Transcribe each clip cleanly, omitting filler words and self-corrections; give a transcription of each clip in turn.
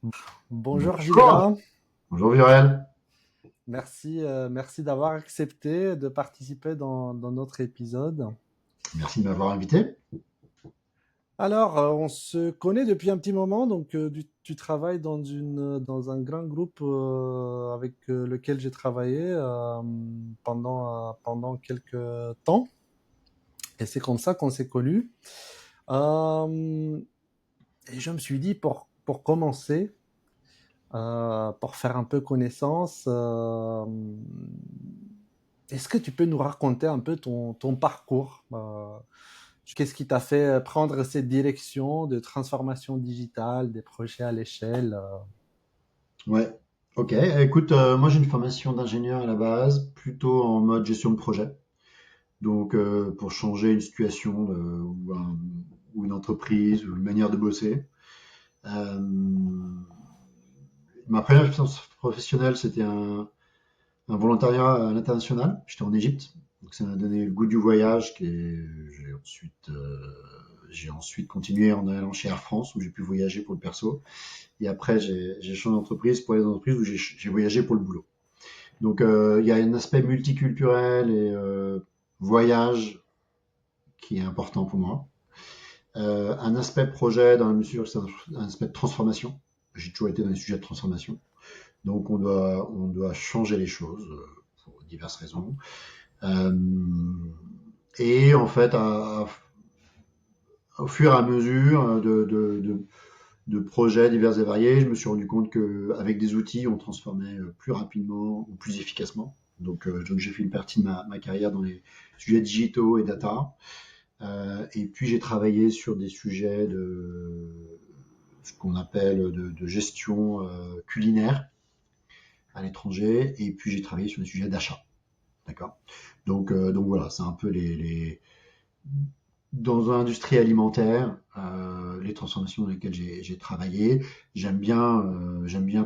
Bonjour Bonjour, Gilbert, bonjour Viorel. merci d'avoir accepté de participer dans notre épisode. Merci de m'avoir invité. Alors, on se connaît depuis un petit moment, donc tu travailles dans un grand groupe avec lequel j'ai travaillé pendant quelques temps, et c'est comme ça qu'on s'est connus. Euh, et je me suis dit, pour commencer, pour faire un peu connaissance, est-ce que tu peux nous raconter un peu ton parcours? Qu'est-ce qui t'a fait prendre cette direction de transformation digitale, des projets à l'échelle? Ouais, ok. Écoute, moi j'ai une formation d'ingénieur à la base, plutôt en mode gestion de projet. Donc pour changer une situation ou une entreprise ou une manière de bosser. Euh, Ma première expérience professionnelle, c'était un volontariat à l'international. J'étais en Égypte, donc ça m'a donné le goût du voyage. J'ai ensuite continué en allant chez Air France où j'ai pu voyager pour le perso. Et après, j'ai changé d'entreprise pour les entreprises où j'ai voyagé pour le boulot. Donc, il y a un aspect multiculturel et voyage qui est important pour moi. Un aspect projet dans la mesure, c'est un aspect de transformation. J'ai toujours été dans les sujets de transformation. Donc, on doit changer les choses pour diverses raisons. Euh, et en fait, au fur et à mesure de projets divers et variés, je me suis rendu compte qu'avec des outils, on transformait plus rapidement ou plus efficacement. Donc j'ai fait une partie de ma carrière dans les sujets digitaux et data. Et puis j'ai travaillé sur des sujets de ce qu'on appelle de gestion culinaire à l'étranger. Et puis j'ai travaillé sur des sujets d'achat. D'accord. Donc voilà, c'est un peu dans l'industrie alimentaire, les transformations dans lesquelles j'ai travaillé, j'aime bien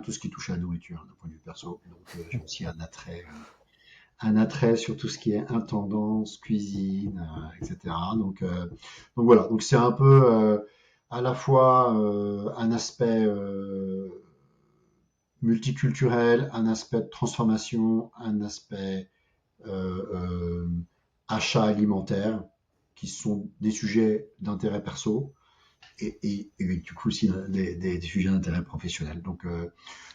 tout ce qui touche à la nourriture d'un point de vue perso. Donc j'ai aussi un attrait sur tout ce qui est intendance, cuisine, etc. Donc voilà, donc c'est un peu à la fois un aspect multiculturel, un aspect de transformation, un aspect euh, euh, achats alimentaires, qui sont des sujets d'intérêt perso et du coup aussi des sujets d'intérêt professionnel. Donc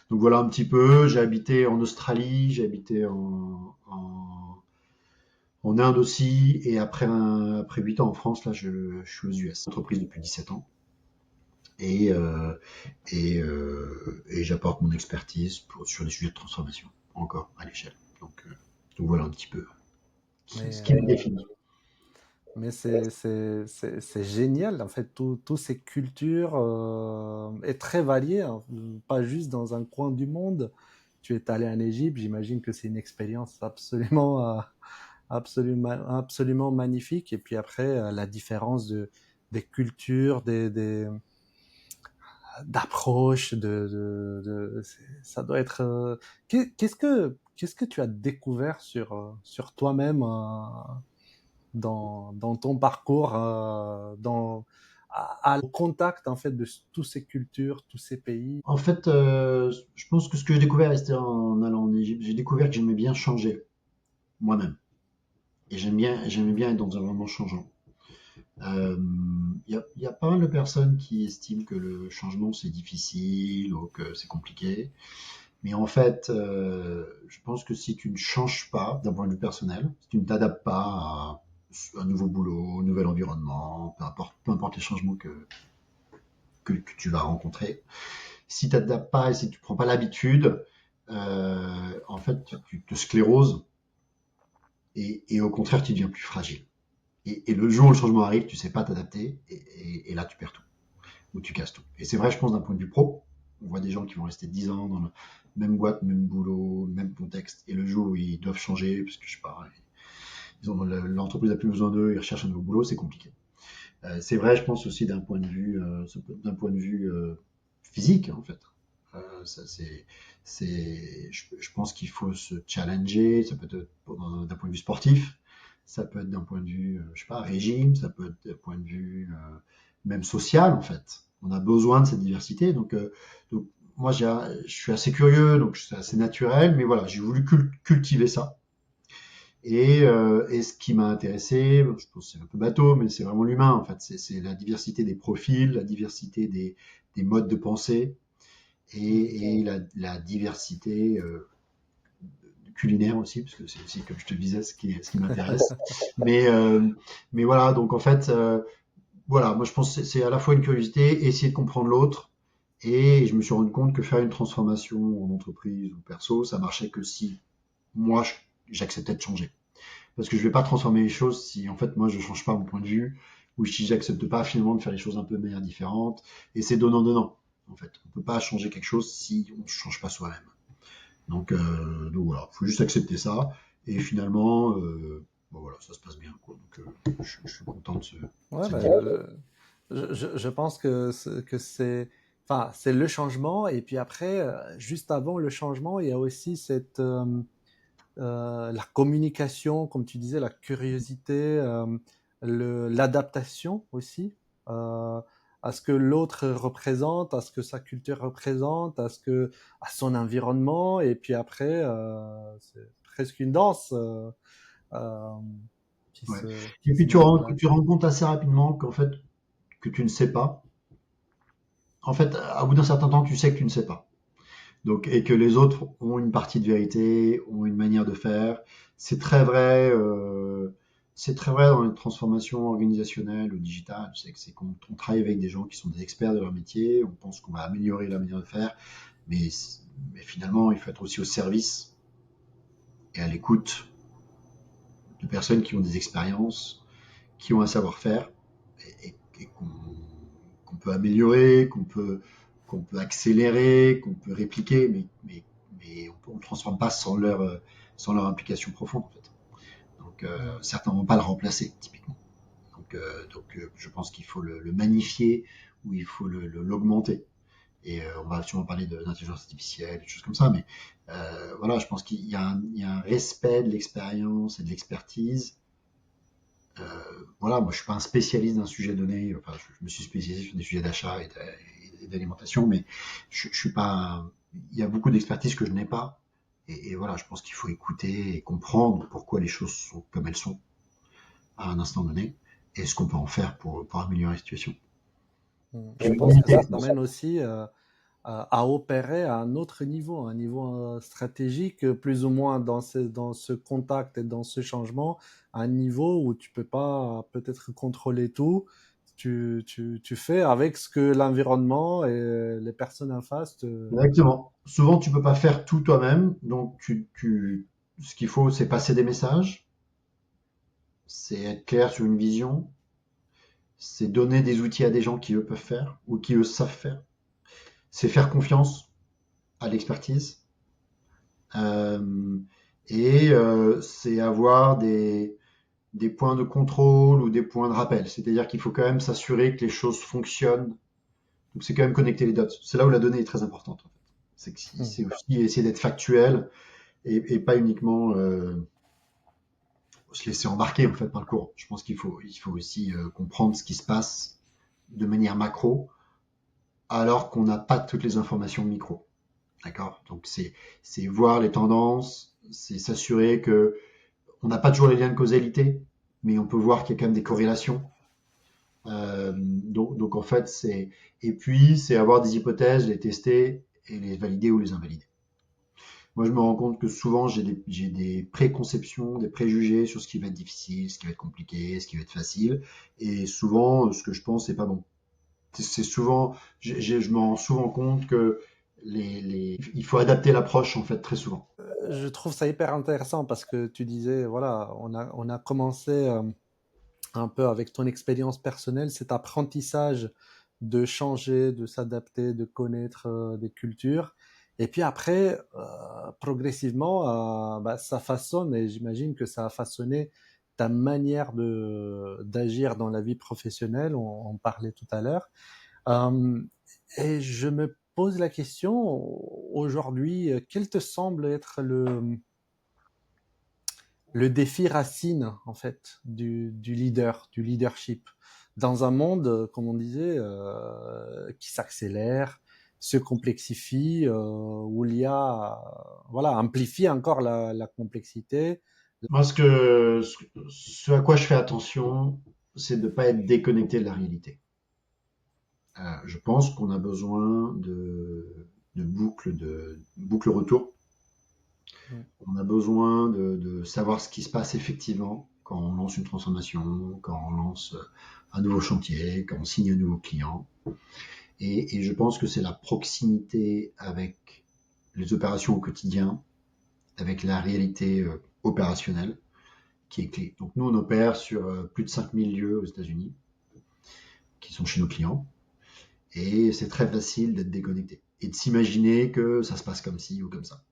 voilà un petit peu. J'ai habité en Australie, j'ai habité en Inde aussi, et après 8 ans en France, là, je suis aux US. Entreprise depuis 17 ans. Et, euh, et j'apporte mon expertise sur des sujets de transformation, encore à l'échelle. Donc voilà un petit peu Mais, ce qui me définit. c'est génial, en fait, toutes ces cultures est très variées, hein, pas juste dans un coin du monde. Tu es allé en Égypte, j'imagine que c'est une expérience absolument magnifique. Et puis après, la différence des cultures, d'approche, ça doit être. Qu'est-ce que tu as découvert sur toi-même dans ton parcours, au contact en fait de toutes ces cultures, tous ces pays? En fait, je pense que ce que j'ai découvert c'était en allant en Égypte, j'ai découvert que j'aimais bien changer moi-même. Et j'aimais bien être dans un environnement changeant. Il y a pas mal de personnes qui estiment que le changement c'est difficile ou que c'est compliqué. Mais en fait, je pense que si tu ne changes pas d'un point de vue personnel, si tu ne t'adaptes pas à un nouveau boulot, un nouvel environnement, peu importe les changements que tu vas rencontrer, si tu t'adaptes pas et si tu prends pas l'habitude, en fait, tu te scléroses et au contraire, tu deviens plus fragile. Et le jour où le changement arrive, tu sais pas t'adapter et là, tu perds tout ou tu casses tout. Et c'est vrai, je pense, d'un point de vue pro, on voit des gens qui vont rester 10 ans dans le même boîte, même boulot, même contexte, et le jour où ils doivent changer, parce que je sais pas, l'entreprise a plus besoin d'eux, ils recherchent un nouveau boulot, c'est compliqué. C'est vrai, je pense aussi d'un point de vue physique, en fait. Je pense qu'il faut se challenger. Ça peut être d'un point de vue sportif, ça peut être d'un point de vue, je sais pas, régime, ça peut être d'un point de vue même social, en fait. On a besoin de cette diversité. Donc moi, je suis assez curieux, donc c'est assez naturel, mais voilà, j'ai voulu cultiver ça. Et ce qui m'a intéressé, je pense que c'est un peu bateau, mais c'est vraiment l'humain, en fait. C'est la diversité des profils, la diversité des modes de pensée Mm. et la diversité culinaire aussi, parce que c'est aussi, comme je te le disais, ce qui m'intéresse. Mais, euh, mais voilà, donc en fait, voilà, moi je pense que c'est à la fois une curiosité, essayer de comprendre l'autre, et je me suis rendu compte que faire une transformation en entreprise ou perso, ça marchait que si moi j'acceptais de changer. Parce que je vais pas transformer les choses si en fait moi je change pas mon point de vue, ou si j'accepte pas finalement de faire les choses un peu de manière différente, et c'est donnant donnant. En fait, on peut pas changer quelque chose si on ne change pas soi-même. Donc voilà, faut juste accepter ça. Et finalement, bon voilà, ça se passe bien, quoi. Donc je suis content de Ouais, cette bah, dimension. je pense que c'est, enfin, c'est le changement. Et puis après, juste avant le changement, il y a aussi la communication, comme tu disais, la curiosité, l'adaptation aussi euh, à ce que l'autre représente, à ce que sa culture représente, à son environnement. Et puis après, c'est presque une danse euh, Ouais. qui Et puis se met en tu place. rends compte assez rapidement qu'en fait, que tu ne sais pas. En fait, à bout d'un certain temps, tu sais que tu ne sais pas. Donc, et que les autres ont une partie de vérité, ont une manière de faire. C'est très vrai. C'est très vrai dans les transformations organisationnelles ou digitales. C'est qu'on on travaille avec des gens qui sont des experts de leur métier. On pense qu'on va améliorer la manière de faire, mais, mais finalement, il faut être aussi au service et à l'écoute de personnes qui ont des expériences, qui ont un savoir-faire et qu'on peut améliorer, qu'on peut accélérer, qu'on peut répliquer, mais on ne transforme pas sans leur implication profonde en fait. Donc Mm. certains ne vont pas le remplacer typiquement. Je pense qu'il faut le magnifier ou il faut l'augmenter. Et on va sûrement parler d'intelligence artificielle, des choses comme ça, mais voilà, je pense il y a un respect de l'expérience et de l'expertise. Voilà, moi je suis pas un spécialiste d'un sujet donné, enfin je me suis spécialisé sur des sujets d'achat et d'alimentation, mais je suis pas. Il y a beaucoup d'expertise que je n'ai pas, et voilà, je pense qu'il faut écouter et comprendre pourquoi les choses sont comme elles sont à un instant donné, et ce qu'on peut en faire pour améliorer la situation. Mm. Et Je pense que ça l'humilité, t'amène aussi à opérer à un niveau stratégique, plus ou moins dans ce contact et dans ce changement, à un niveau où tu peux pas peut-être contrôler tout. Tu fais avec ce que l'environnement et les personnes en face te... exactement. Souvent, tu peux pas faire tout toi-même, donc ce qu'il faut, c'est passer des messages, c'est être clair sur une vision, c'est donner des outils à des gens qui eux peuvent faire ou qui eux savent faire. C'est faire confiance à l'expertise euh, c'est avoir des points de contrôle ou des points de rappel. C'est-à-dire qu'il faut quand même s'assurer que les choses fonctionnent. Donc c'est quand même connecter les dots. C'est là où la donnée est très importante. En fait. Mm. C'est aussi essayer d'être factuel et pas uniquement se laisser embarquer en fait par le courant. Je pense il faut aussi comprendre ce qui se passe de manière macro alors qu'on n'a pas toutes les informations micro. D'accord. Donc c'est voir les tendances, c'est s'assurer que on n'a pas toujours les liens de causalité, mais on peut voir qu'il y a quand même des corrélations. Donc en fait c'est et puis c'est avoir des hypothèses, les tester et les valider ou les invalider. Moi je me rends compte que souvent j'ai des préconceptions, des préjugés sur ce qui va être difficile, ce qui va être compliqué, ce qui va être facile, et souvent ce que je pense c'est pas bon. C'est souvent, je me rends souvent compte que il faut adapter l'approche en fait très souvent. Je trouve ça hyper intéressant parce que tu disais, voilà, on a commencé un peu avec ton expérience personnelle, cet apprentissage de changer, de s'adapter, de connaître des cultures. Et puis après, progressivement, bah, ça façonne, et j'imagine que ça a façonné ta manière de d'agir dans la vie professionnelle, on parlait tout à l'heure. Euh, et je me pose la question, aujourd'hui, quel te semble être le défi racine en fait du leadership dans un monde comme on disait qui s'accélère, se complexifie, où l'IA, voilà, amplifie encore la complexité. Moi, ce à quoi je fais attention, c'est de ne pas être déconnecté de la réalité. Je pense qu'on a besoin de boucles retour. Mm. On a besoin de savoir ce qui se passe effectivement quand on lance une transformation, quand on lance un nouveau chantier, quand on signe un nouveau client. Et je pense que c'est la proximité avec les opérations au quotidien, avec la réalité opérationnelle qui est clé. Donc nous, on opère sur plus de 5000 lieux aux États-Unis qui sont chez nos clients. Et c'est très facile d'être déconnecté et de s'imaginer que ça se passe comme ci ou comme ça.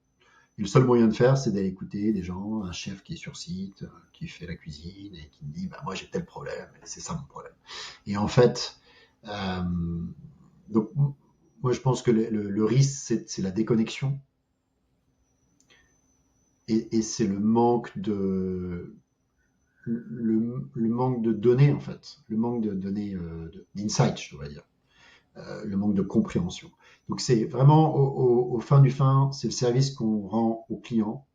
Et le seul moyen de faire, c'est d'aller écouter des gens, un chef qui est sur site, qui fait la cuisine et qui me dit bah, moi j'ai tel problème, et c'est ça mon problème. Et en fait, euh, donc moi je pense que le risque c'est la déconnexion et c'est le manque de données en fait, le manque de données d'insight, je devrais dire. Le manque de compréhension. Donc c'est vraiment au fin du fin, c'est le service qu'on rend aux clients,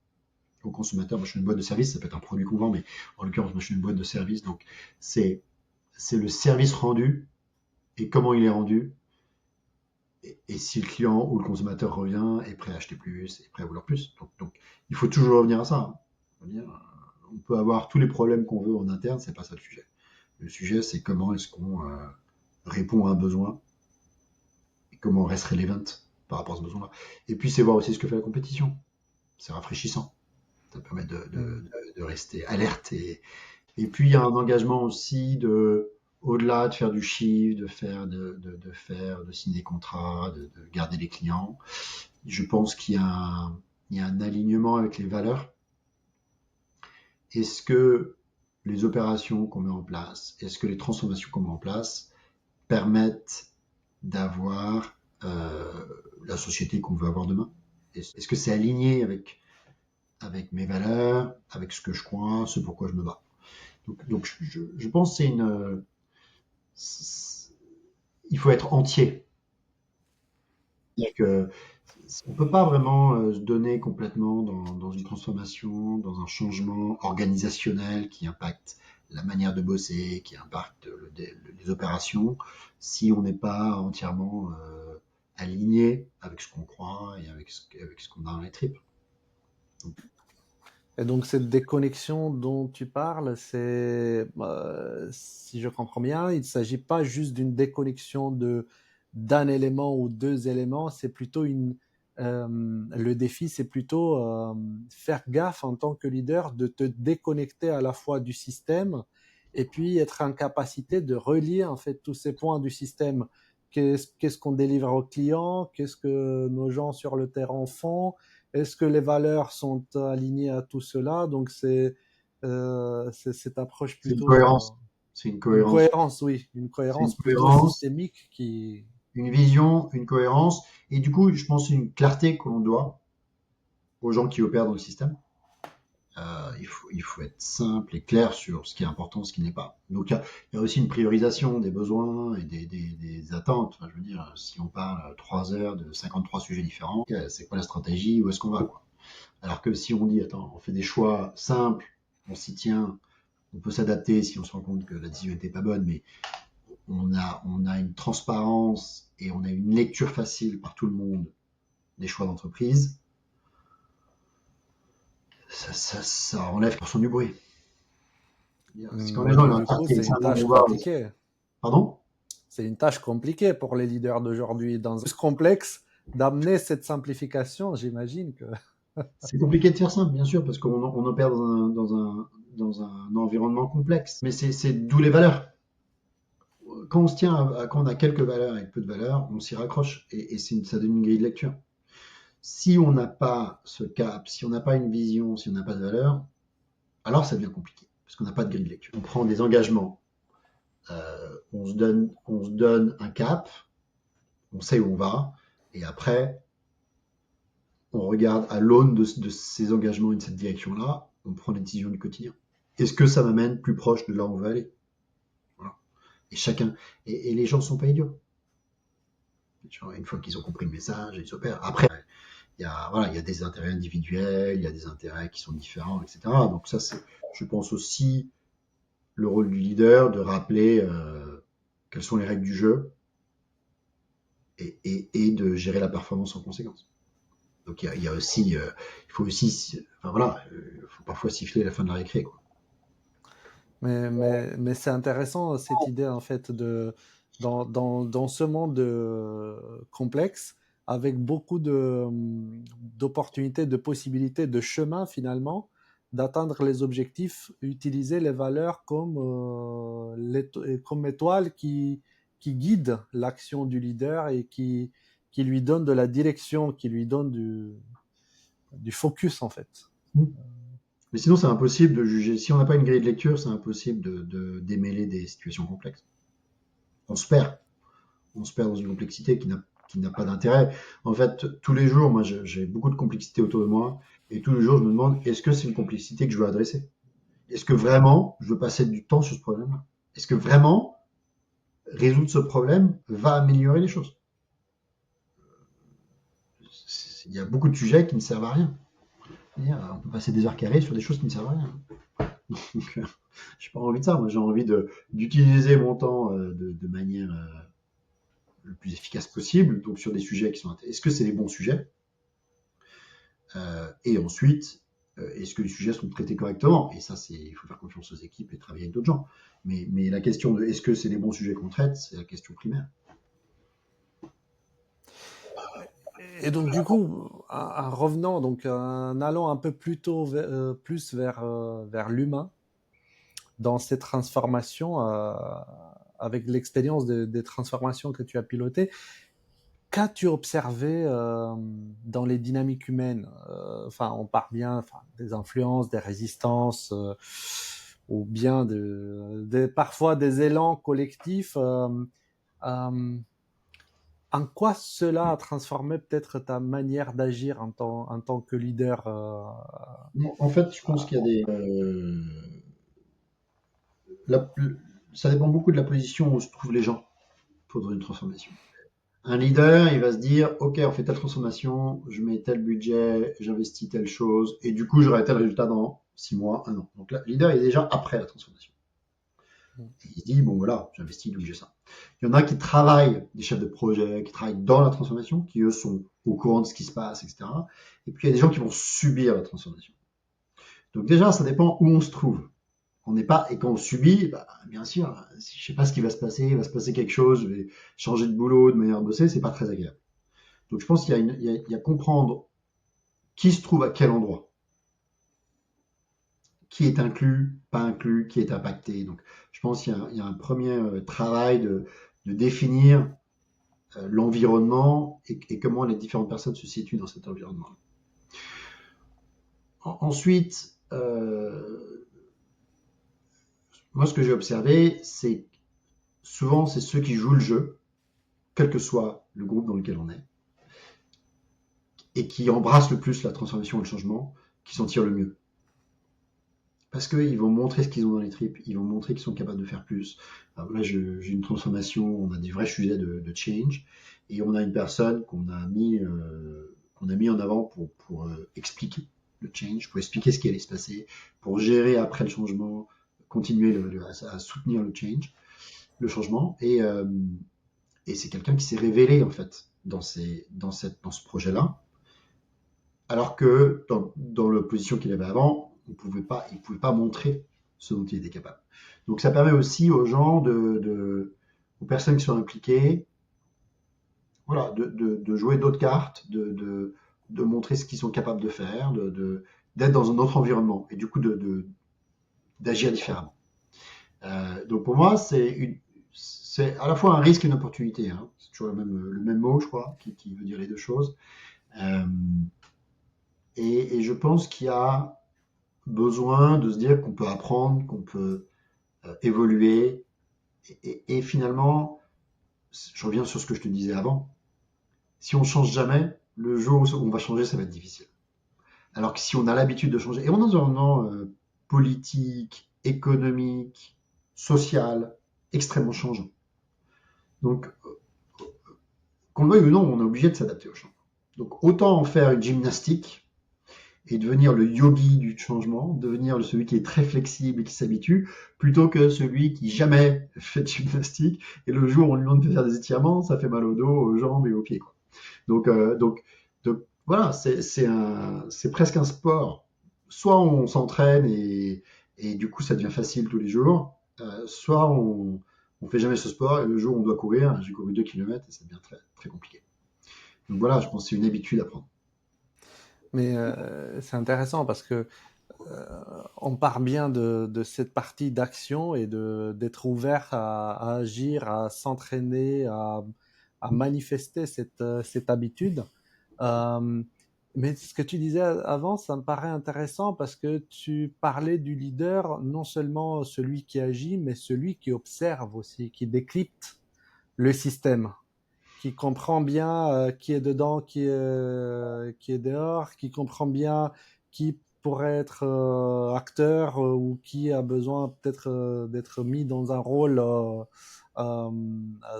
aux consommateurs. Moi je suis une boîte de service, ça peut être un produit qu'on vend, mais en l'occurrence moi je suis une boîte de service, donc c'est c'est le service rendu et comment il est rendu. Et si le client ou le consommateur revient, est prêt à acheter plus, est prêt à vouloir plus. Donc il faut toujours revenir à ça. Hein. On peut avoir tous les problèmes qu'on veut en interne, c'est pas ça le sujet. Le sujet, c'est comment est-ce qu'on répond à un besoin et comment on reste relevant par rapport à ce besoin-là. Et puis, c'est voir aussi ce que fait la compétition. C'est rafraîchissant. Ça permet Mm. de rester alerte. Et puis, il y a un engagement aussi au-delà de faire du chiffre, de signer des contrats, de garder les clients. Je pense il y a un alignement avec les valeurs. Est-ce que les opérations qu'on met en place, est-ce que les transformations qu'on met en place permettent d'avoir la société qu'on veut avoir demain? Est-ce que c'est aligné avec mes valeurs, avec ce que je crois, ce pourquoi je me bats? Donc je pense que il faut être entier. C'est-à-dire que on ne peut pas vraiment se donner complètement dans une transformation, dans un changement organisationnel qui impacte la manière de bosser, qui impacte les opérations, si on n'est pas entièrement aligné avec ce qu'on croit et avec ce qu'on a dans les tripes. Donc, Et donc cette déconnexion dont tu parles, c'est, si je comprends bien, il ne s'agit pas juste d'une déconnexion d'un élément ou deux éléments, c'est plutôt le défi, c'est plutôt faire gaffe en tant que leader de te déconnecter à la fois du système et puis être en capacité de relier en fait tous ces points du système. Qu'est-ce qu'on délivre aux clients? Qu'est-ce que nos gens sur le terrain font? Est-ce que les valeurs sont alignées à tout cela? Donc c'est cette approche c'est une plutôt cohérence. C'est une cohérence, oui, une C'est une cohérence plutôt cohérence, systémique qui. une vision, une cohérence, et du coup, je pense une clarté que l'on doit aux gens qui opèrent dans le système. Il faut être simple et clair sur ce qui est important, ce qui n'est pas. Donc il y a aussi une priorisation des besoins et des attentes. Enfin, je veux dire, si on parle 3 heures de 53 sujets différents, c'est quoi la stratégie, où est-ce qu'on va quoi. Alors que si on dit, attends, on fait des choix simples, on s'y tient, on peut s'adapter si on se rend compte que la décision n'était pas bonne, mais on a une transparence et on a une lecture facile par tout le monde des choix d'entreprise, ça enlève pour son du bruit. C'est quand les Mais gens donc ont un du coup, quartier de c'est une salon tâche vont voir. compliquée. Pardon? C'est une tâche compliquée pour les leaders d'aujourd'hui. Dans ce complexe, d'amener cette simplification, j'imagine que. C'est compliqué de faire simple, bien sûr, parce qu'on opère dans un environnement complexe. Mais c'est d'où les valeurs. Quand on se tient quand on a quelques valeurs et peu de valeurs, on s'y raccroche et ça donne une grille de lecture. Si on n'a pas ce cap, si on n'a pas une vision, si on n'a pas de valeur, alors ça devient compliqué parce qu'on n'a pas de grille de lecture. On prend des engagements, on se donne un cap, on sait où on va, et après on regarde à l'aune de ces engagements et de cette direction-là, on prend les décisions du quotidien. Est-ce que ça m'amène plus proche de là où on veut aller? Voilà. Et chacun, et les gens ne sont pas idiots. Genre, une fois qu'ils ont compris le message, ils opèrent. Après, il y a des intérêts individuels, il y a des intérêts qui sont différents, etc. Donc ça, c'est, je pense aussi, le rôle du leader de rappeler quelles sont les règles du jeu et de gérer la performance en conséquence. Donc il y a aussi, il faut aussi, enfin voilà, il faut parfois siffler la fin de la récré, quoi. Mais c'est intéressant cette idée en fait dans ce monde complexe avec beaucoup d'opportunités, de possibilités, de chemins finalement d'atteindre les objectifs, utiliser les valeurs comme, comme étoile qui guide l'action du leader et qui lui donne de la direction, qui lui donne du focus en fait. Mais sinon, c'est impossible de juger. Si on n'a pas une grille de lecture, c'est impossible de démêler des situations complexes. On se perd. On se perd dans une complexité qui n'a pas d'intérêt. En fait, tous les jours, moi, j'ai beaucoup de complexité autour de moi, et tous les jours, je me demande, est-ce que c'est une complexité que je veux adresser? Est-ce que vraiment, je veux passer du temps sur ce problème-là? Est-ce que vraiment, résoudre ce problème va améliorer les choses? Il y a beaucoup de sujets qui ne servent à rien. On peut passer des heures carrées sur des choses qui ne servent à rien. Donc, j'ai pas envie de ça. Moi, j'ai envie d'utiliser mon temps de manière le plus efficace possible, donc sur des sujets qui sont intéressants. Est-ce que c'est les bons sujets? Et ensuite, est-ce que les sujets sont traités correctement? Et ça, il faut faire confiance aux équipes et travailler avec d'autres gens. Mais la question de est-ce que c'est les bons sujets qu'on traite, c'est la question primaire. Et donc du coup, en revenant, donc en allant un peu plus tôt, plus vers l'humain, dans ces transformations, avec l'expérience des transformations que tu as pilotées, qu'as-tu observé dans les dynamiques humaines? Enfin, on parle bien enfin, des influences, des résistances, ou bien parfois des élans collectifs. Euh, En quoi cela a transformé peut-être ta manière d'agir en tant que leader En fait, je pense qu'il y a la- ça dépend beaucoup de la position où se trouvent les gens pour une transformation. Un leader, il va se dire, OK, on fait telle transformation, je mets tel budget, j'investis telle chose, et du coup, j'aurai tel résultat dans 6 mois, un an. Donc, le leader est déjà après la transformation. Il se dit, bon, voilà, j'investis, donc j'ai ça. Il y en a qui travaillent, des chefs de projet, qui travaillent dans la transformation, qui eux sont au courant de ce qui se passe, etc. Et puis, il y a des gens qui vont subir la transformation. Donc, déjà, ça dépend où on se trouve. On n'est pas, et quand on subit, bah, bien sûr, si je sais pas ce qui va se passer, il va se passer quelque chose, je vais changer de boulot, de manière de bosser, c'est pas très agréable. Donc je pense qu'il y a comprendre qui se trouve à quel endroit, qui est inclus, pas inclus, qui est impacté. Donc je pense qu'il y a un premier travail de définir l'environnement et comment les différentes personnes se situent dans cet environnement. Ensuite, moi ce que j'ai observé, c'est souvent c'est ceux qui jouent le jeu, quel que soit le groupe dans lequel on est, et qui embrassent le plus la transformation et le changement, qui s'en tirent le mieux. Parce qu'ils vont montrer ce qu'ils ont dans les tripes, ils vont montrer qu'ils sont capables de faire plus. Alors là, j'ai une transformation, on a des vrais sujets de change, et on a une personne qu'on a mis en avant pour expliquer le change, pour expliquer ce qui allait se passer, pour gérer après le changement, continuer à soutenir le change, le changement, et c'est quelqu'un qui s'est révélé en fait dans ce projet-là, alors que dans la position qu'il avait avant, il pouvait pas montrer ce dont il était capable. Donc ça permet aussi aux gens, aux personnes qui sont impliquées, voilà, de jouer d'autres cartes, de montrer ce qu'ils sont capables de faire, d'être dans un autre environnement et du coup d'agir différemment. Donc pour moi, c'est à la fois un risque et une opportunité, hein. C'est toujours le même mot, je crois, qui veut dire les deux choses. Euh, et je pense qu'il y a besoin de se dire qu'on peut apprendre, qu'on peut évoluer. Et finalement, je reviens sur ce que je te disais avant, si on change jamais, le jour où on va changer, ça va être difficile. Alors que si on a l'habitude de changer, et on est dans un environnement politique, économique, social, extrêmement changeant. Donc, qu'on le veuille ou non, on est obligé de s'adapter au changement. Donc autant en faire une gymnastique et devenir le yogi du changement, devenir celui qui est très flexible et qui s'habitue, plutôt que celui qui jamais fait de gymnastique et le jour où on lui demande de faire des étirements, ça fait mal au dos, aux jambes et aux pieds, quoi. Donc, euh, donc, donc voilà, c'est presque un sport. Soit on s'entraîne et du coup ça devient facile tous les jours, soit on fait jamais ce sport et le jour où on doit courir, j'ai couru 2 kilomètres et ça devient très, très compliqué. Donc voilà, je pense que c'est une habitude à prendre. Mais c'est intéressant parce que on part bien de cette partie d'action et d'être ouvert à agir, à s'entraîner, à manifester cette habitude. Euh, mais ce que tu disais avant, ça me paraît intéressant parce que tu parlais du leader, non seulement celui qui agit, mais celui qui observe aussi, qui décrypte le système, qui comprend bien qui est dedans, qui est dehors, qui comprend bien qui pourrait être acteur ou qui a besoin peut-être d'être mis dans un rôle euh,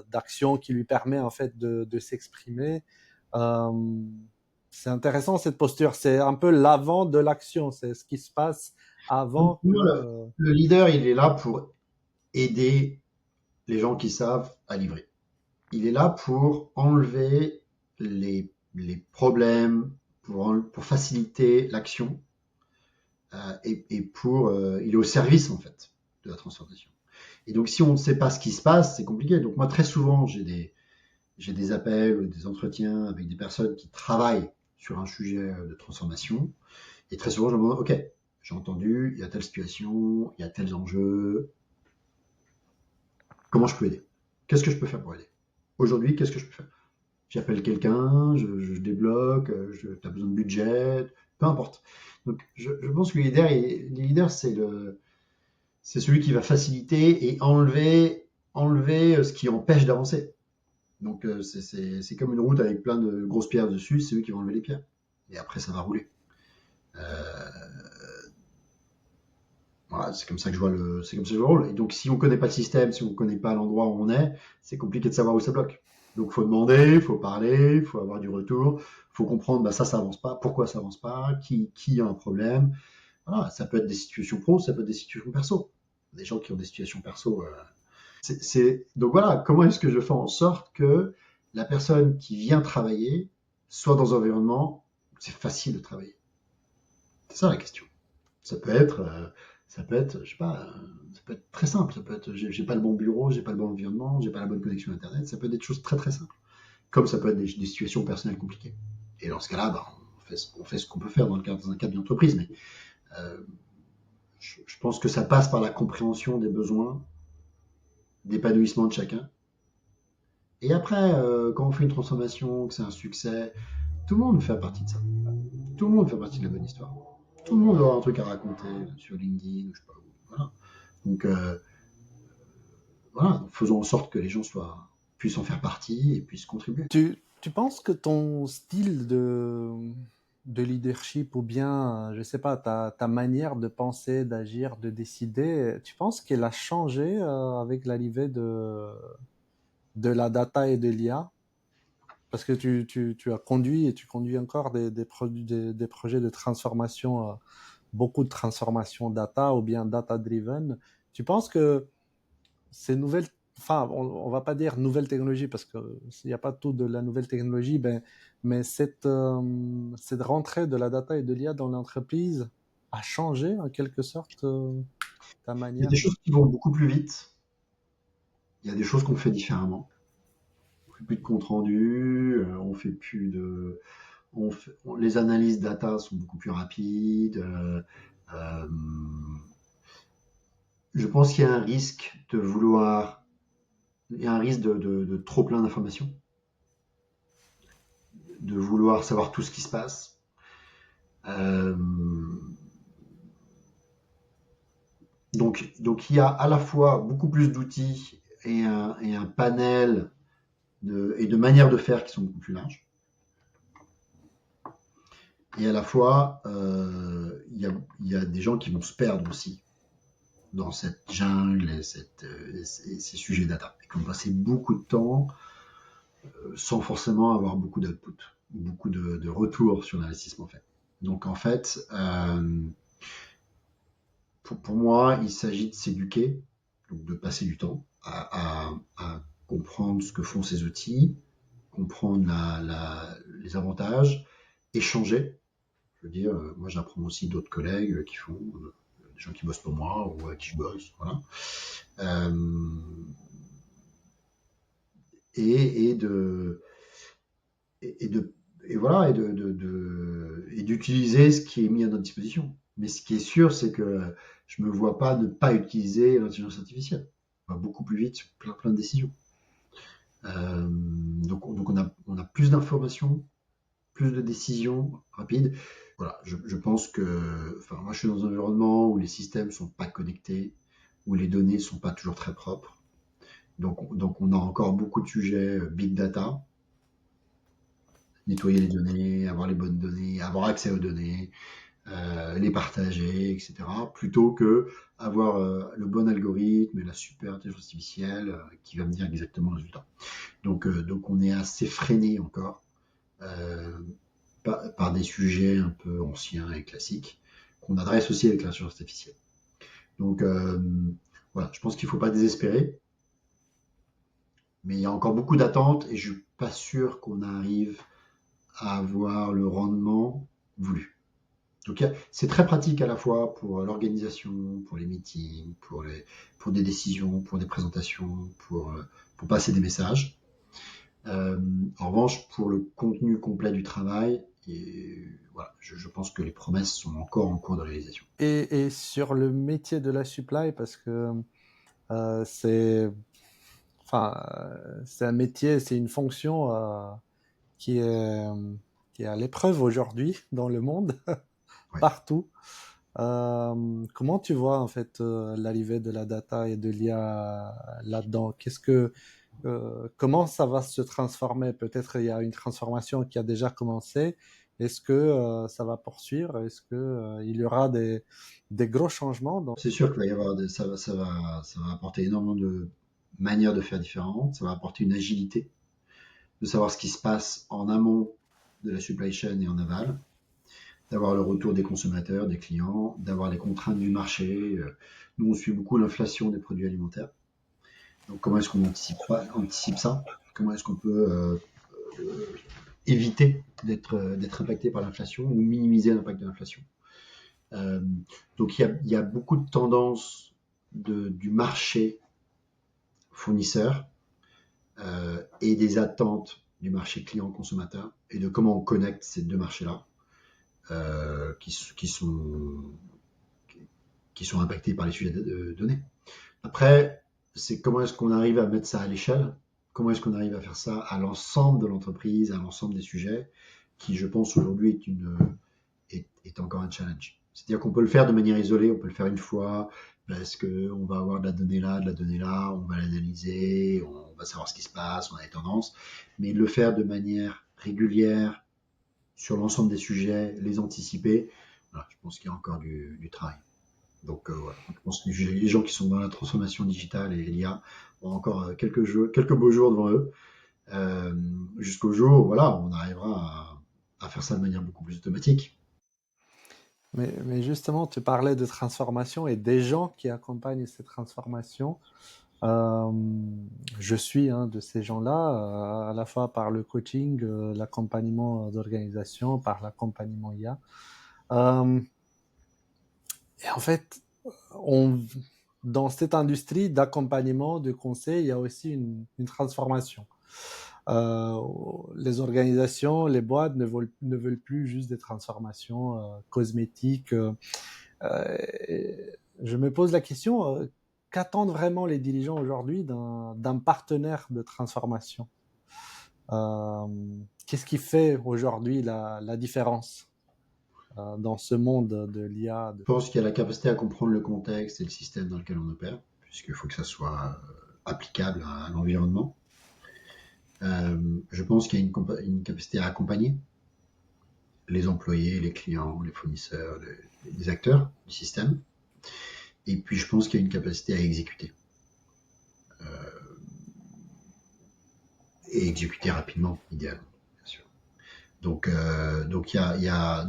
d'action qui lui permet en fait de s'exprimer. Euh, c'est intéressant cette posture. C'est un peu l'avant de l'action. C'est ce qui se passe Pour avant que. moi, le leader, il est là pour aider les gens qui savent à livrer. Il est là pour enlever les problèmes, pour faciliter l'action et il est au service en fait de la transformation. Et donc si on ne sait pas ce qui se passe, c'est compliqué. Donc moi très souvent j'ai des appels ou des entretiens avec des personnes qui travaillent sur un sujet de transformation et très souvent je me demande ok, j'ai entendu, il y a telle situation, il y a tels enjeux, comment je peux aider? Qu'est-ce que je peux faire pour aider? Aujourd'hui, qu'est-ce que je peux faire? J'appelle quelqu'un, je débloque, tu as besoin de budget, peu importe. Donc, je pense que le leader c'est celui qui va faciliter et enlever ce qui empêche d'avancer. Donc, c'est comme une route avec plein de grosses pierres dessus, c'est eux qui vont enlever les pierres. Et après, ça va rouler. Voilà, c'est comme ça que je vois c'est comme ça que je vois le rôle. Et donc, si on connaît pas le système, si on connaît pas l'endroit où on est, c'est compliqué de savoir où ça bloque. Donc, faut demander, faut parler, faut avoir du retour, faut comprendre, bah, ça avance pas, pourquoi ça avance pas, qui a un problème. Voilà, ça peut être des situations pro, ça peut être des situations perso. Des gens qui ont des situations perso. Donc voilà, comment est-ce que je fais en sorte que la personne qui vient travailler soit dans un environnement où c'est facile de travailler? C'est ça la question. Ça peut être, euh, ça peut être, je sais pas, ça peut être très simple. Ça peut être, j'ai pas le bon bureau, j'ai pas le bon environnement, j'ai pas la bonne connexion internet. Ça peut être des choses très très simples. Comme ça peut être des situations personnelles compliquées. Et dans ce cas-là, bah, on fait ce qu'on peut faire dans un cadre d'une entreprise. Mais euh, je pense que ça passe par la compréhension des besoins, d'épanouissement de chacun. Et après, quand on fait une transformation, que c'est un succès, tout le monde fait partie de ça. Tout le monde fait partie de la bonne histoire. Tout le monde aura un truc à raconter sur LinkedIn ou je sais pas où. Voilà. Donc, voilà, faisons en sorte que les gens puissent en faire partie et puissent contribuer. Tu penses que ton style de leadership ou bien, je sais pas, ta manière de penser, d'agir, de décider, tu penses qu'elle a changé avec l'arrivée de la data et de l'IA? Parce que tu as conduit et tu conduis encore des projets de transformation, beaucoup de transformation data ou bien data-driven. Tu penses que ces nouvelles, enfin, on va pas dire nouvelle technologie parce que s'il n'y a pas tout de la nouvelle technologie, ben, mais cette rentrée de la data et de l'IA dans l'entreprise a changé en quelque sorte ta Il y a des manière de. choses qui vont beaucoup plus vite. Il y a des choses qu'on fait différemment. On fait plus de compte rendu, on fait plus de, les analyses data sont beaucoup plus rapides. Euh, je pense qu'il y a un risque il y a un risque de trop plein d'informations, de vouloir savoir tout ce qui se passe. Euh, donc il y a à la fois beaucoup plus d'outils et un panel et de manières de faire qui sont beaucoup plus larges. Et à la fois, il y a des gens qui vont se perdre aussi dans cette jungle et ces sujets data. Et qui vont passer beaucoup de temps sans forcément avoir beaucoup d'output, beaucoup de retours sur l'investissement fait. Donc en fait, pour moi, il s'agit de s'éduquer, donc de passer du temps à comprendre ce que font ces outils, comprendre les avantages, échanger. Je veux dire, moi j'apprends aussi d'autres collègues qui font, des gens qui bossent pour moi ou avec qui je bosse, voilà. Euh, et de et de et voilà et d'utiliser ce qui est mis à notre disposition. Mais ce qui est sûr, c'est que je me vois pas ne pas utiliser l'intelligence artificielle. On va beaucoup plus vite sur plein de décisions. Donc on a plus d'informations, plus de décisions rapides. Voilà, je pense que, enfin, moi je suis dans un environnement où les systèmes sont pas connectés, où les données sont pas toujours très propres. Donc on a encore beaucoup de sujets big data, nettoyer les données, avoir les bonnes données, avoir accès aux données, les partager, etc. Plutôt que avoir le bon algorithme et la super intelligence artificielle qui va me dire exactement le résultat. Donc on est assez freiné encore euh, par des sujets un peu anciens et classiques qu'on adresse aussi avec l'intelligence artificielle. Donc voilà, je pense qu'il ne faut pas désespérer, mais il y a encore beaucoup d'attentes et je ne suis pas sûr qu'on arrive à avoir le rendement voulu. Donc c'est très pratique à la fois pour l'organisation, pour les meetings, pour des décisions, pour des présentations, pour passer des messages. Euh, En revanche, pour le contenu complet du travail, et voilà, je pense que les promesses sont encore en cours de réalisation. Et sur le métier de la supply, parce que c'est, enfin, c'est un métier, c'est une fonction qui est, qui est à l'épreuve aujourd'hui dans le monde, Ouais. partout. Comment tu vois en fait l'arrivée de la data et de l'IA là-dedans? Comment ça va se transformer? Peut-être il y a une transformation qui a déjà commencé. Est-ce que ça va poursuivre? Est-ce que il y aura des gros changements dans... C'est sûr qu'il va y avoir ça va apporter énormément de manières de faire différentes. Ça va apporter une agilité, de savoir ce qui se passe en amont de la supply chain et en aval, d'avoir le retour des consommateurs, des clients, d'avoir les contraintes du marché. Nous, on suit beaucoup l'inflation des produits alimentaires. Donc, comment est-ce qu'on anticipe ça? Comment est-ce qu'on peut éviter d'être impacté par l'inflation ou minimiser l'impact de l'inflation? Euh, donc, il y a beaucoup de tendances du marché fournisseur et des attentes du marché client-consommateur et de comment on connecte ces deux marchés-là qui sont impactés par les sujets de données. Après, c'est comment est-ce qu'on arrive à mettre ça à l'échelle, comment est-ce qu'on arrive à faire ça à l'ensemble de l'entreprise, à l'ensemble des sujets, qui je pense aujourd'hui est encore un challenge. C'est-à-dire qu'on peut le faire de manière isolée, on peut le faire une fois, parce qu'on va avoir de la donnée là, on va l'analyser, on va savoir ce qui se passe, on a des tendances, mais le faire de manière régulière, sur l'ensemble des sujets, les anticiper, voilà, je pense qu'il y a encore du travail. Donc voilà, je pense que les gens qui sont dans la transformation digitale et l'IA ont encore quelques beaux jours devant eux, euh, jusqu'au jour où voilà, on arrivera à faire ça de manière beaucoup plus automatique. Mais justement, tu parlais de transformation et des gens qui accompagnent ces transformations. Euh, je suis un de ces gens-là, à la fois par le coaching, l'accompagnement d'organisation, par l'accompagnement IA. Euh, et en fait, on, dans cette industrie d'accompagnement, de conseil, il y a aussi une transformation. Euh, les organisations, les boîtes ne veulent plus juste des transformations cosmétiques. Je me pose la question, qu'attendent vraiment les dirigeants aujourd'hui d'un partenaire de transformation? euh, Qu'est-ce qui fait aujourd'hui la différence dans ce monde de l'IA? Je pense qu'il y a la capacité à comprendre le contexte et le système dans lequel on opère, puisqu'il faut que ça soit applicable à l'environnement. Je pense qu'il y a une capacité à accompagner les employés, les clients, les fournisseurs, les acteurs du système. Et puis je pense qu'il y a une capacité à exécuter. et exécuter rapidement, idéalement, bien sûr. Donc il y a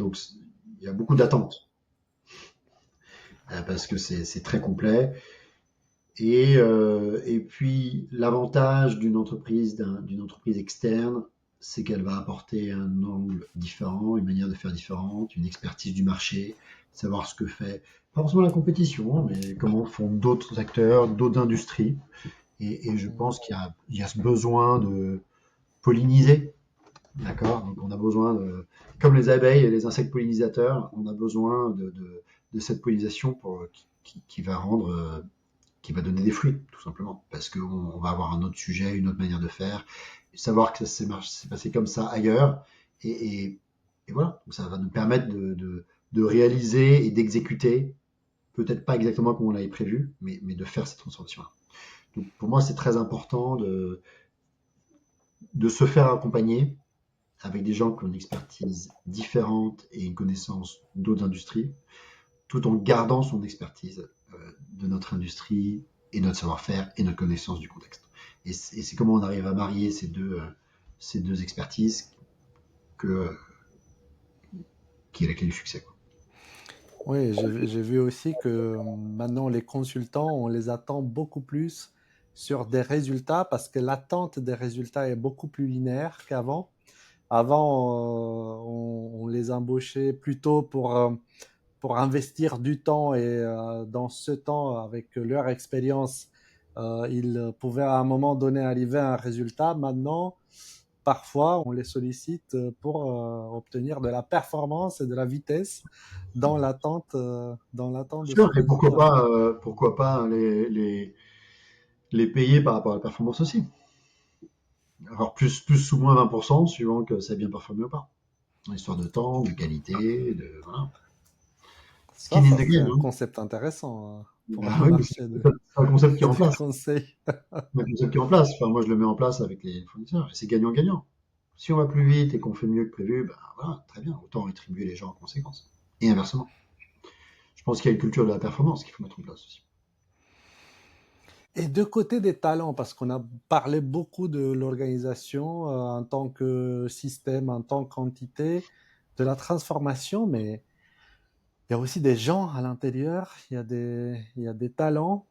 beaucoup d'attentes parce que c'est très complet. Et puis l'avantage d'une entreprise externe, c'est qu'elle va apporter un angle différent, une manière de faire différente, une expertise du marché, savoir ce que fait, pas forcément la compétition, mais comment font d'autres acteurs, d'autres industries. Et je Mhm. pense il y a ce besoin de polliniser, d'accord? Donc on a besoin de, comme les abeilles et les insectes pollinisateurs, on a besoin de cette pollinisation qui va qui va donner des fruits, tout simplement. Parce qu'on va avoir un autre sujet, une autre manière de faire, savoir que ça s'est passé comme ça ailleurs, et, et, et voilà. Donc ça va nous permettre de réaliser et d'exécuter, peut-être pas exactement comme on l'avait prévu, mais de faire cette transformation-là. Donc pour moi, c'est très important de se faire accompagner avec des gens qui ont une expertise différente et une connaissance d'autres industries, tout en gardant son expertise de notre industrie et notre savoir-faire et notre connaissance du contexte. Et c'est comment on arrive à marier ces deux expertises que, qui est la clé du succès. Quoi. Oui, j'ai vu aussi que maintenant les consultants, on les attend beaucoup plus sur des résultats parce que l'attente des résultats est beaucoup plus linéaire qu'avant. Avant, on les embauchait plutôt pour investir du temps et dans ce temps, avec leur expérience, ils pouvaient à un moment donné arriver à un résultat. Maintenant, parfois, on les sollicite pour obtenir de la performance et de la vitesse dans l'attente de Sûr, ce et résultat. pourquoi pas les payer par rapport à la performance aussi. Alors plus ou moins 20%, suivant que ça a bien performé ou pas. Histoire de temps, de qualité, de voilà. Ça, Skin in ça the serait game. un Hein. concept intéressant pour Ah le oui, mais marché c'est un concept qui est en des place. conseils. Le concept qui est en place. Enfin, moi, je le mets en place avec les fournisseurs et c'est gagnant-gagnant. Si on va plus vite et qu'on fait mieux que prévu, ben voilà, très bien. Autant rétribuer les gens en conséquence. Et inversement. Je pense qu'il y a une culture de la performance qu'il faut mettre en place aussi. Et de côté des talents, parce qu'on a parlé beaucoup de l'organisation en tant que système, en tant qu'entité, de la transformation, mais il y a aussi des gens à l'intérieur, il y a des talents.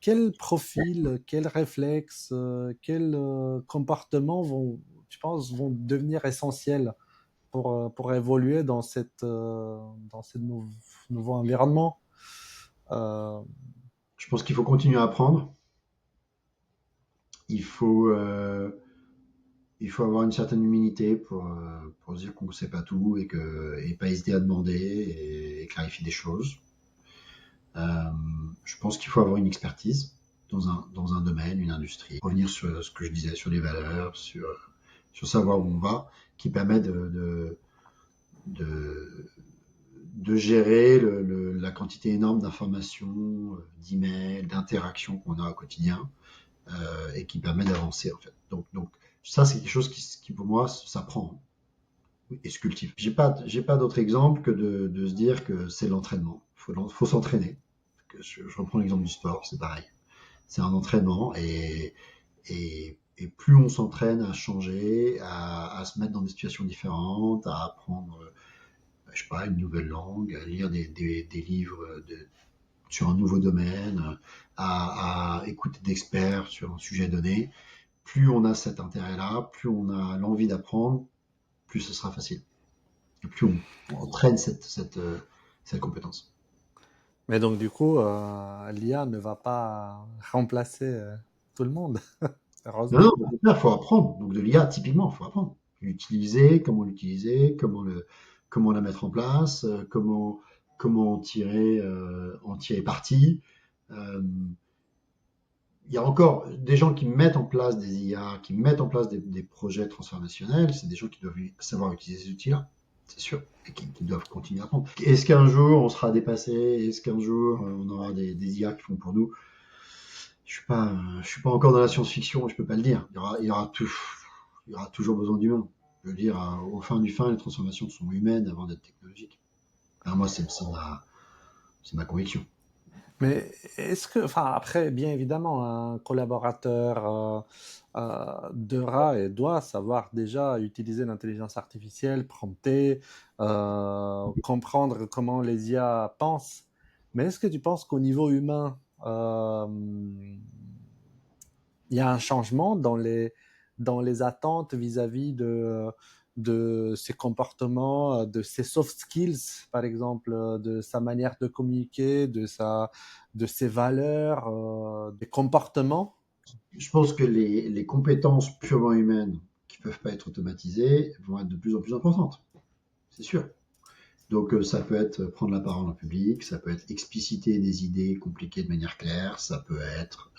Quel profil, quel réflexe, quel comportement vont, tu penses, vont devenir essentiels pour évoluer dans ce nouveau environnement? Euh, Je pense qu'il faut continuer à apprendre. Il faut, euh, il faut avoir une certaine humilité pour se dire qu'on ne sait pas tout et pas hésiter à demander et clarifier des choses. Euh, je pense qu'il faut avoir une expertise dans un domaine, une industrie. Revenir sur ce que je disais, sur les valeurs, sur savoir où on va, qui permet de, de gérer la quantité énorme d'informations, d'emails, d'interactions qu'on a au quotidien et qui permet d'avancer en fait. Donc ça c'est quelque chose qui pour moi s'apprend et se cultive. J'ai pas d'autre exemple que de se dire que c'est l'entraînement. Faut s'entraîner. Je reprends l'exemple du sport, c'est pareil. C'est un entraînement et plus on s'entraîne à changer, à se mettre dans des situations différentes, à apprendre, je sais pas, une nouvelle langue, à lire des livres sur un nouveau domaine, à écouter d'experts sur un sujet donné, plus on a cet intérêt-là, plus on a l'envie d'apprendre, plus ce sera facile. Et plus on entraîne cette compétence. Mais donc, du coup, l'IA ne va pas remplacer tout le monde, Non, non, heureusement. il faut apprendre. Donc de l'IA, typiquement, il faut apprendre. L'utiliser, comment la mettre en place, comment en tirer parti. Euh, il y a encore des gens qui mettent en place des IA, qui mettent en place des projets transformationnels. C'est des gens qui doivent savoir utiliser ces outils-là, c'est sûr, et qui doivent continuer à apprendre. Est-ce qu'un jour on sera dépassé? Est-ce qu'un jour on aura des IA qui font pour nous? Je suis pas encore dans la science-fiction, je peux pas le dire. Il y aura toujours besoin d'humains. Je veux dire, au fin du fin, les transformations sont humaines avant d'être technologiques. Alors moi, c'est ma conviction. Mais est-ce que, enfin, après, bien évidemment, un collaborateur devra et doit savoir déjà utiliser l'intelligence artificielle, prompter, comprendre comment les IA pensent. Mais est-ce que tu penses qu'au niveau humain, il y a un changement dans les attentes vis-à-vis de ses comportements, de ses soft skills, par exemple, de sa manière de communiquer, de ses valeurs, des comportements. Je pense que les compétences purement humaines qui ne peuvent pas être automatisées vont être de plus en plus importantes, c'est sûr. Donc ça peut être prendre la parole en public, ça peut être expliciter des idées compliquées de manière claire, ça peut être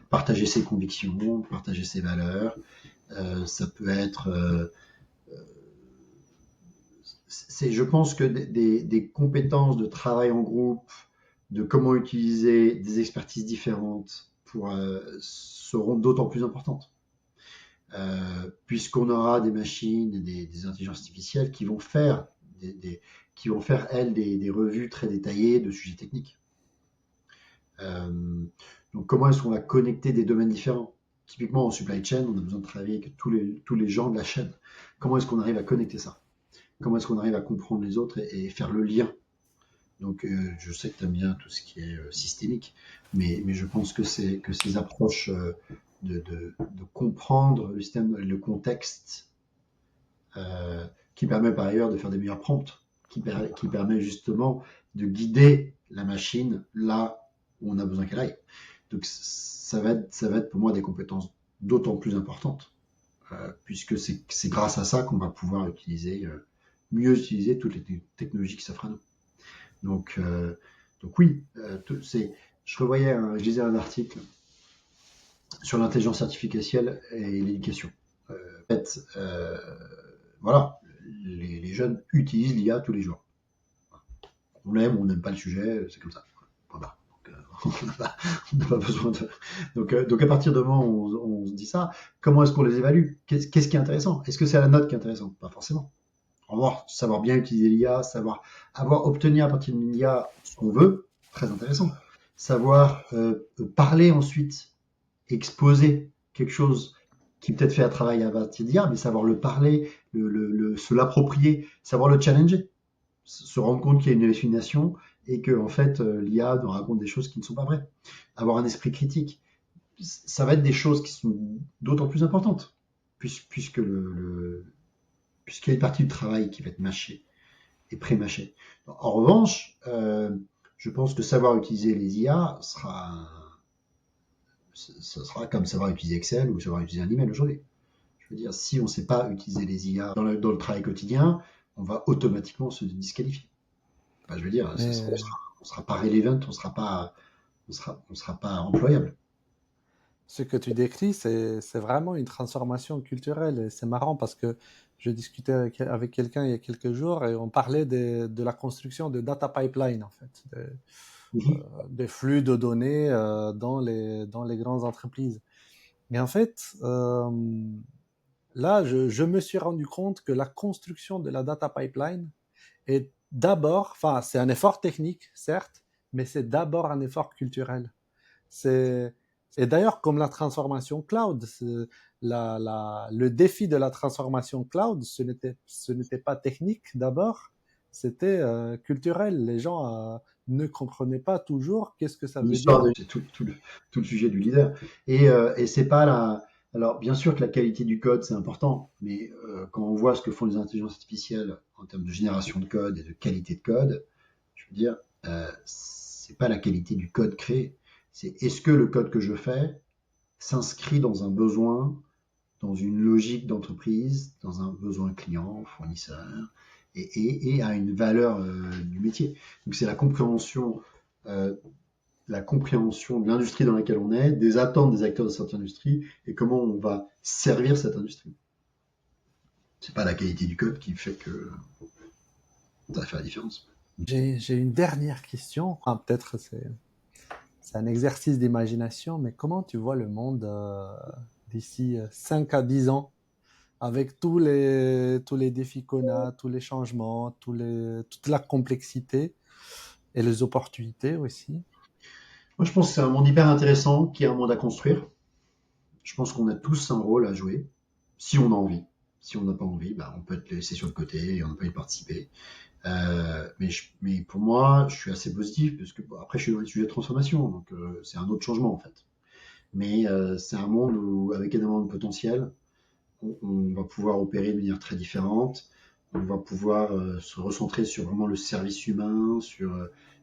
partager ses convictions, partager ses valeurs, ça peut être je pense que des compétences de travail en groupe, de comment utiliser des expertises différentes seront d'autant plus importantes. Puisqu'on aura des machines, des intelligences artificielles qui vont faire, qui vont faire elles, des revues très détaillées de sujets techniques. Euh, donc comment est-ce qu'on va connecter des domaines différents? Typiquement en supply chain, on a besoin de travailler avec tous les gens de la chaîne. Comment est-ce qu'on arrive à connecter ça? Comment est-ce qu'on arrive à comprendre les autres et faire le lien? Donc je sais que tu aimes bien tout ce qui est systémique, mais je pense que ces approches de comprendre le système, le contexte, qui permet par ailleurs de faire des meilleurs prompts, qui permet justement de guider la machine là où on a besoin qu'elle aille. Donc ça va être pour moi des compétences d'autant plus importantes, puisque c'est grâce à ça qu'on va pouvoir mieux utiliser toutes les technologies qui s'offrent à nous. Donc, euh, donc oui, je lisais un article sur l'intelligence artificielle et l'éducation. En fait, voilà, les jeunes utilisent l'IA tous les jours. On l'aime, on n'aime pas le sujet, c'est comme ça. Voilà. On n'a pas besoin de. Donc à partir du moment où on se dit ça, comment est-ce qu'on les évalue? Qu'est-ce qui est intéressant? Est-ce que c'est la note qui est intéressante? Pas forcément. Savoir bien utiliser l'IA, savoir avoir obtenu à partir de l'IA ce qu'on veut, très intéressant. Savoir parler ensuite, exposer quelque chose qui peut-être fait un travail à partir d'IA, mais savoir le parler, se l'approprier, savoir le challenger, se rendre compte qu'il y a une hallucination et que en fait l'IA nous raconte des choses qui ne sont pas vraies. Avoir un esprit critique, ça va être des choses qui sont d'autant plus importantes, puisque puisqu'il y a une partie du travail qui va être mâchée et pré-mâchée. En revanche, je pense que savoir utiliser les IA ça sera comme savoir utiliser Excel ou savoir utiliser un email aujourd'hui. Je veux dire, si on ne sait pas utiliser les IA dans le travail quotidien, on va automatiquement se disqualifier. Enfin, je veux dire, Mais on sera pas relevant, on sera pas employable. ce que tu décris, c'est vraiment une transformation culturelle. Et c'est marrant parce que je discutais avec quelqu'un il y a quelques jours et on parlait de la construction de data pipeline, en fait, Mhm. des flux de données dans les grandes entreprises. Mais en fait, là, je me suis rendu compte que la construction de la data pipeline est d'abord, enfin, c'est un effort technique, certes, mais c'est d'abord un effort culturel. C'est et d'ailleurs, comme la transformation cloud, le défi de la transformation cloud, ce n'était pas technique d'abord, c'était culturel. Les gens ne comprenaient pas toujours qu'est-ce que ça veut L'histoire dire. c'est tout le sujet du leader. Et c'est pas la. Alors, bien sûr que la qualité du code, c'est important, mais quand on voit ce que font les intelligences artificielles en termes de génération de code et de qualité de code, je veux dire, c'est pas la qualité du code créé. C'est est-ce que le code que je fais s'inscrit dans un besoin, dans une logique d'entreprise, dans un besoin client, fournisseur, et à une valeur du métier. Donc c'est euh, la compréhension de l'industrie dans laquelle on est, des attentes des acteurs de cette industrie, et comment on va servir cette industrie. C'est pas la qualité du code qui fait que ça va faire la différence. J'ai une dernière question. Enfin, peut-être c'est un exercice d'imagination, mais comment tu vois le monde d'ici 5 à 10 ans avec tous les défis qu'on a, tous les changements, toute la complexité? et les opportunités aussi. Moi, je pense que c'est un monde hyper intéressant, qui est un monde à construire. Je pense qu'on a tous un rôle à jouer, si on a envie. Si on n'a pas envie, bah, on peut être laissé sur le côté et on ne peut y participer. Mais pour moi, je suis assez positif parce que bon, après, je suis dans les sujets de transformation, donc c'est un autre changement en fait. Mais c'est un monde où, avec énormément de potentiel, on va pouvoir opérer de manière très différente. On va pouvoir se recentrer sur vraiment le service humain, sur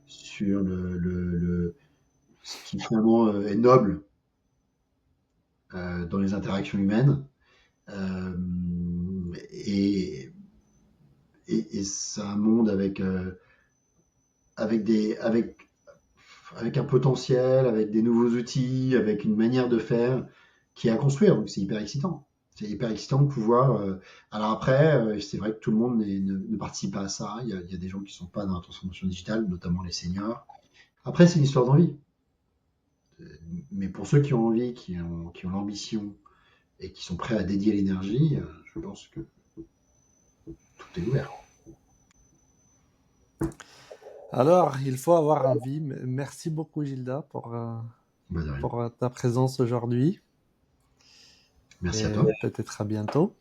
ce qui finalement est noble dans les interactions humaines. Euh, et, et c'est un monde avec, des, avec un potentiel, avec des nouveaux outils, avec une manière de faire qui est à construire. Donc c'est hyper excitant. C'est hyper excitant de pouvoir. Alors après, c'est vrai que tout le monde ne participe pas à ça. Il y a des gens qui ne sont pas dans la transformation digitale, notamment les seniors. Après, c'est une histoire d'envie. Mais pour ceux qui ont envie, qui ont l'ambition et qui sont prêts à dédier l'énergie, je pense que tout est ouvert. Alors, il faut avoir envie. Merci beaucoup, Gilda, Bah, de rien. pour ta présence aujourd'hui Merci à toi. et peut-être à bientôt.